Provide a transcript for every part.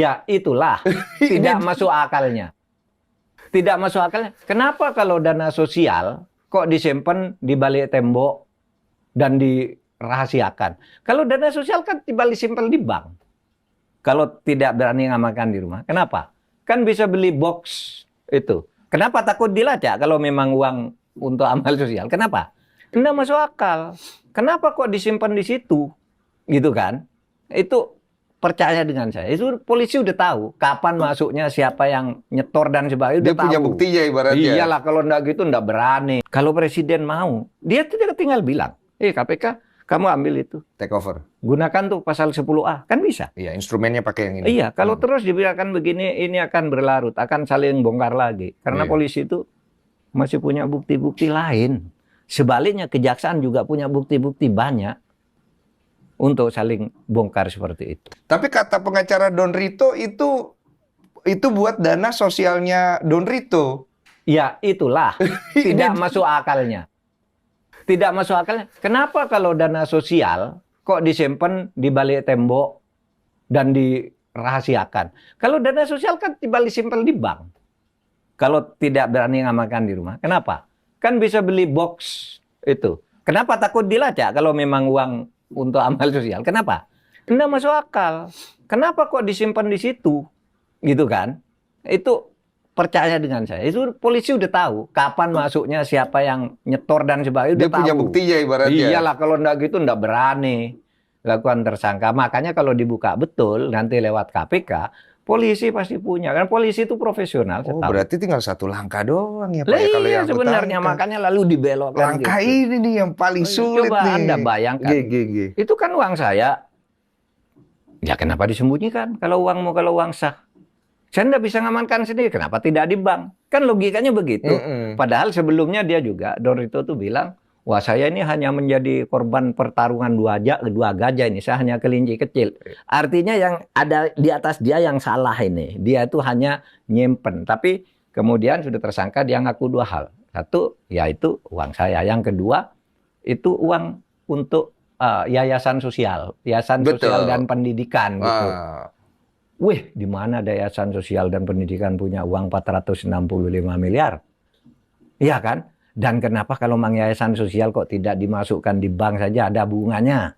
Ya, itulah tidak masuk akalnya. Tidak masuk akalnya. Kenapa kalau dana sosial kok disimpan di balik tembok dan dirahasiakan? Kalau dana sosial kan simpan di bank. Kalau tidak berani ngamalkan di rumah. Kenapa? Kan bisa beli box itu. Kenapa takut dilacak kalau memang uang untuk amal sosial? Kenapa? Tidak masuk akal. Kenapa kok disimpan di situ? Gitu kan? Itu percaya dengan saya. Itu polisi udah tahu kapan masuknya, siapa yang nyetor dan sebagainya. Dia Udah punya tahu. buktinya ibaratnya. Iyalah, kalau enggak gitu enggak berani. Kalau presiden mau, dia tidak tinggal bilang, KPK, kamu ambil itu. Take over. Gunakan tuh pasal 10A. Kan bisa. Iya, instrumennya pakai yang ini. Iya, kalau terus dibiarkan begini, ini akan berlarut, akan saling bongkar lagi. Karena polisi itu masih punya bukti-bukti lain. Sebaliknya, kejaksaan juga punya bukti-bukti banyak untuk saling bongkar seperti itu. Tapi kata pengacara Don Rito itu buat dana sosialnya Don Rito. Ya, itulah tidak masuk akalnya. Tidak masuk akalnya. Kenapa kalau dana sosial kok disimpan di balik tembok dan dirahasiakan? Kalau dana sosial kan simpan di bank. Kalau tidak berani ngamalkan di rumah. Kenapa? Kan bisa beli box itu. Kenapa takut dilacak kalau memang uang untuk amal sosial? Kenapa? Tidak masuk akal. Kenapa kok disimpan di situ? Gitu kan? Itu percaya dengan saya. Itu polisi udah tahu kapan masuknya, siapa yang nyetor dan sebagainya. Dia punya buktinya ibaratnya. Iyalah, kalau enggak gitu enggak berani lakukan tersangka. Makanya kalau dibuka betul nanti lewat KPK, polisi pasti punya. Kan polisi itu profesional. Oh, berarti tinggal satu langkah doang ya Pak ya, kalau Iya, yang sebenarnya makanya lalu dibelokkan. langkah gitu. ini nih yang paling sulit Coba nih. Anda bayangkan. Itu kan uang saya. Ya kenapa disembunyikan kalau uang sah? Saya tidak bisa ngamankan sendiri. Kenapa tidak di bank? Kan logikanya begitu. Padahal sebelumnya dia juga, Don Rito tuh bilang, wah saya ini hanya menjadi korban pertarungan dua gajah ini. Saya hanya kelinci kecil. Artinya yang ada di atas dia yang salah ini. Dia itu hanya nyimpen. Tapi kemudian sudah tersangka dia ngaku dua hal. Satu, yaitu uang saya. Yang kedua, itu uang untuk yayasan sosial. Yayasan sosial dan pendidikan gitu. Wih, di mana Yayasan Sosial dan Pendidikan punya uang 465 miliar? Iya kan? Dan kenapa kalau Yayasan Sosial kok tidak dimasukkan di bank saja, ada bunganya?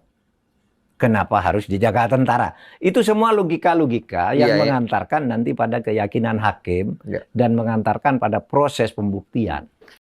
Kenapa harus dijaga tentara? Itu semua logika-logika yang mengantarkan nanti pada keyakinan hakim dan mengantarkan pada proses pembuktian.